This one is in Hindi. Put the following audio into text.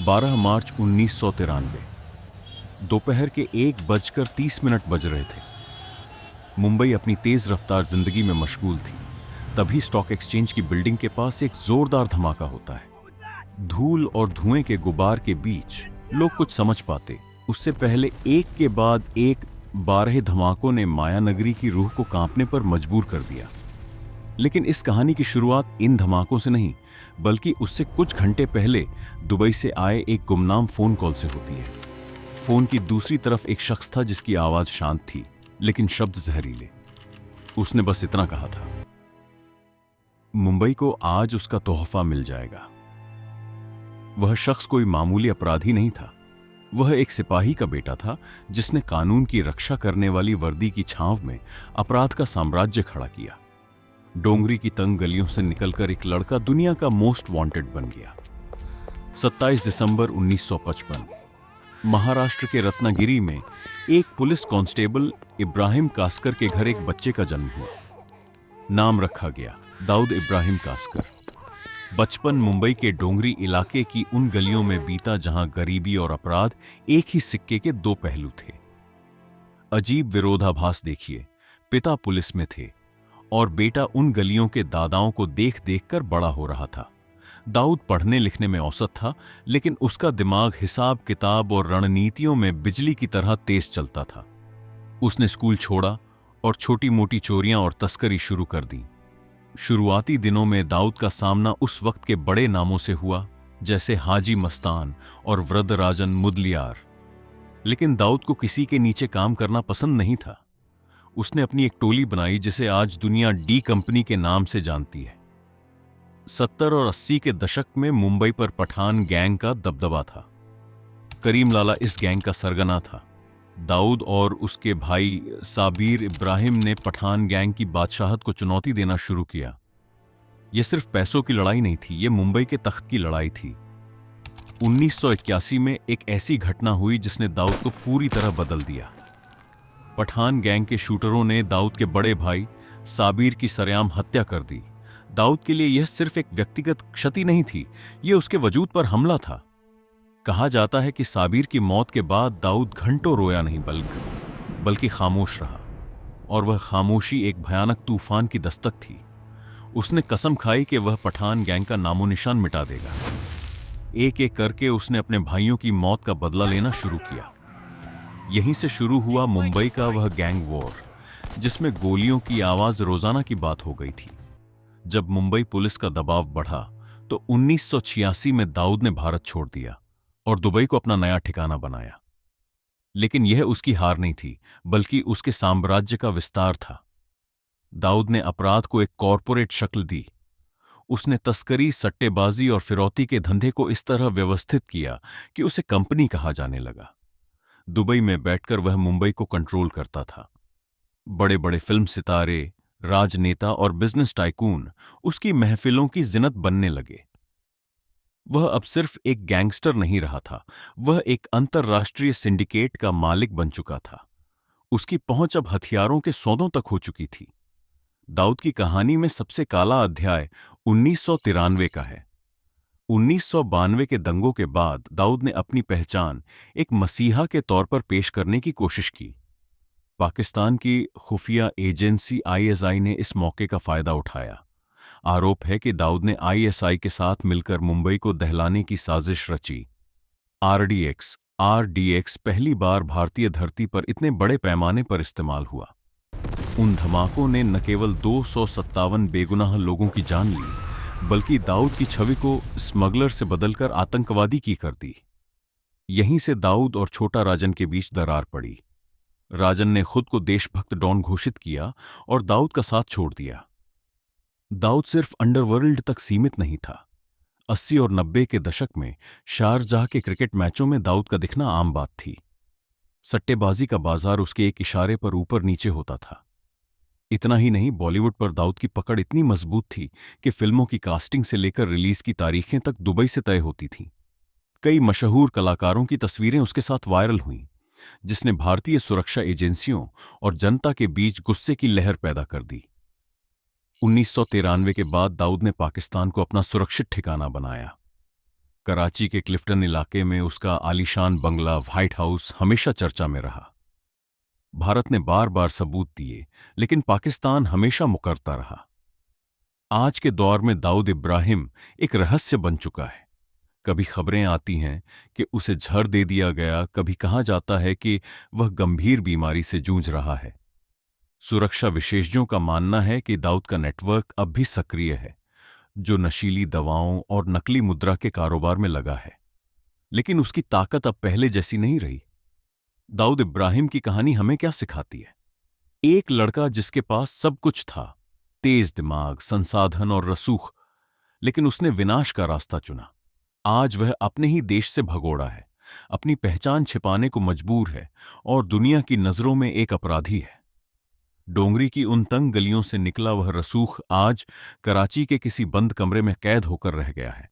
12 मार्च 1993 दोपहर के 1:30 बज रहे थे। मुंबई अपनी तेज रफ्तार जिंदगी में मशगूल थी। तभी स्टॉक एक्सचेंज की बिल्डिंग के पास एक जोरदार धमाका होता है। धूल और धुएं के गुबार के बीच लोग कुछ समझ पाते उससे पहले एक के बाद एक 12 धमाकों ने मायानगरी की रूह को कांपने पर मजबूर कर दिया। लेकिन इस कहानी की शुरुआत इन धमाकों से नहीं, बल्कि उससे कुछ घंटे पहले दुबई से आए एक गुमनाम फोन कॉल से होती है। फोन की दूसरी तरफ एक शख्स था जिसकी आवाज शांत थी, लेकिन शब्द जहरीले। उसने बस इतना कहा था, मुंबई को आज उसका तोहफा मिल जाएगा। वह शख्स कोई मामूली अपराधी नहीं था। वह एक सिपाही का बेटा था जिसने कानून की रक्षा करने वाली वर्दी की छांव में अपराध का साम्राज्य खड़ा किया। डोंगरी की तंग गलियों से निकलकर एक लड़का दुनिया का मोस्ट वांटेड बन गया। 27 दिसंबर 1955 महाराष्ट्र के रत्नागिरी में एक पुलिस कांस्टेबल इब्राहिम कास्कर के घर एक बच्चे का जन्म हुआ। नाम रखा गया दाऊद इब्राहिम कास्कर। बचपन मुंबई के डोंगरी इलाके की उन गलियों में बीता जहां गरीबी और अपराध एक ही सिक्के के दो पहलू थे। अजीब विरोधाभास देखिए, पिता पुलिस में थे और बेटा उन गलियों के दादाओं को देख देखकर बड़ा हो रहा था। दाऊद पढ़ने लिखने में औसत था, लेकिन उसका दिमाग हिसाब किताब और रणनीतियों में बिजली की तरह तेज चलता था। उसने स्कूल छोड़ा और छोटी मोटी चोरियां और तस्करी शुरू कर दी। शुरुआती दिनों में दाऊद का सामना उस वक्त के बड़े नामों से हुआ, जैसे हाजी मस्तान और वृद्धराजन मुदलियार। लेकिन दाऊद को किसी के नीचे काम करना पसंद नहीं था। उसने अपनी एक टोली बनाई जिसे आज दुनिया डी कंपनी के नाम से जानती है। 70 और 80 के दशक में मुंबई पर पठान गैंग का दबदबा था। करीम लाला इस गैंग का सरगना था। दाऊद और उसके भाई साबिर इब्राहिम ने पठान गैंग की बादशाहत को चुनौती देना शुरू किया। यह सिर्फ पैसों की लड़ाई नहीं थी, यह मुंबई के तख्त की लड़ाई थी। 1981 में एक ऐसी घटना हुई जिसने दाऊद को पूरी तरह बदल दिया। पठान गैंग के शूटरों ने दाऊद के बड़े भाई साबिर की सरेआम हत्या कर दी। दाऊद के लिए यह सिर्फ एक व्यक्तिगत क्षति नहीं थी, यह उसके वजूद पर हमला था। कहा जाता है कि साबिर की मौत के बाद दाऊद घंटों रोया नहीं बल्कि खामोश रहा, और वह खामोशी एक भयानक तूफान की दस्तक थी। उसने कसम खाई कि वह पठान गैंग का नामो निशान मिटा देगा। एक एक करके उसने अपने भाइयों की मौत का बदला लेना शुरू किया। यहीं से शुरू हुआ मुंबई का वह गैंग वॉर, जिसमें गोलियों की आवाज रोजाना की बात हो गई थी। जब मुंबई पुलिस का दबाव बढ़ा तो 1986 में दाऊद ने भारत छोड़ दिया और दुबई को अपना नया ठिकाना बनाया। लेकिन यह उसकी हार नहीं थी, बल्कि उसके साम्राज्य का विस्तार था। दाऊद ने अपराध को एक कॉरपोरेट शक्ल दी। उसने तस्करी, सट्टेबाजी और फिरौती के धंधे को इस तरह व्यवस्थित किया कि उसे कंपनी कहा जाने लगा। दुबई में बैठकर वह मुंबई को कंट्रोल करता था। बड़े बड़े फिल्म सितारे, राजनेता और बिजनेस टाइकून उसकी महफिलों की जिन्नत बनने लगे। वह अब सिर्फ एक गैंगस्टर नहीं रहा था, वह एक अंतर्राष्ट्रीय सिंडिकेट का मालिक बन चुका था। उसकी पहुंच अब हथियारों के सौदों तक हो चुकी थी। दाऊद की कहानी में सबसे काला अध्याय 1993 का है। 1992 के दंगों के बाद दाऊद ने अपनी पहचान एक मसीहा के तौर पर पेश करने की कोशिश की। पाकिस्तान की खुफिया एजेंसी आईएसआई ने इस मौके का फायदा उठाया। आरोप है कि दाऊद ने आईएसआई के साथ मिलकर मुंबई को दहलाने की साजिश रची। आरडीएक्स पहली बार भारतीय धरती पर इतने बड़े पैमाने पर इस्तेमाल हुआ। उन धमाकों ने न केवल 257 बेगुनाह लोगों की जान ली, बल्कि दाऊद की छवि को स्मगलर से बदलकर आतंकवादी की कर दी। यहीं से दाऊद और छोटा राजन के बीच दरार पड़ी। राजन ने खुद को देशभक्त डॉन घोषित किया और दाऊद का साथ छोड़ दिया। दाऊद सिर्फ अंडरवर्ल्ड तक सीमित नहीं था। 80 और 90 के दशक में शारजाह के क्रिकेट मैचों में दाऊद का दिखना आम बात थी। सट्टेबाजी का बाजार उसके एक इशारे पर ऊपर नीचे होता था। इतना ही नहीं, बॉलीवुड पर दाऊद की पकड़ इतनी मजबूत थी कि फिल्मों की कास्टिंग से लेकर रिलीज की तारीखें तक दुबई से तय होती थीं। कई मशहूर कलाकारों की तस्वीरें उसके साथ वायरल हुईं, जिसने भारतीय सुरक्षा एजेंसियों और जनता के बीच गुस्से की लहर पैदा कर दी। 1993 के बाद दाऊद ने पाकिस्तान को अपना सुरक्षित ठिकाना बनाया। कराची के क्लिफ्टन इलाके में उसका आलीशान बंगला व्हाइट हाउस हमेशा चर्चा में रहा। भारत ने बार बार सबूत दिए, लेकिन पाकिस्तान हमेशा मुकरता रहा। आज के दौर में दाऊद इब्राहिम एक रहस्य बन चुका है। कभी खबरें आती हैं कि उसे झर दे दिया गया, कभी कहा जाता है कि वह गंभीर बीमारी से जूझ रहा है। सुरक्षा विशेषज्ञों का मानना है कि दाऊद का नेटवर्क अब भी सक्रिय है, जो नशीली दवाओं और नकली मुद्रा के कारोबार में लगा है। लेकिन उसकी ताकत अब पहले जैसी नहीं रही। दाऊद इब्राहिम की कहानी हमें क्या सिखाती है? एक लड़का जिसके पास सब कुछ था, तेज दिमाग, संसाधन और रसूख, लेकिन उसने विनाश का रास्ता चुना। आज वह अपने ही देश से भगोड़ा है, अपनी पहचान छिपाने को मजबूर है और दुनिया की नजरों में एक अपराधी है। डोंगरी की उन तंग गलियों से निकला वह रसूख आज कराची के किसी बंद कमरे में कैद होकर रह गया है।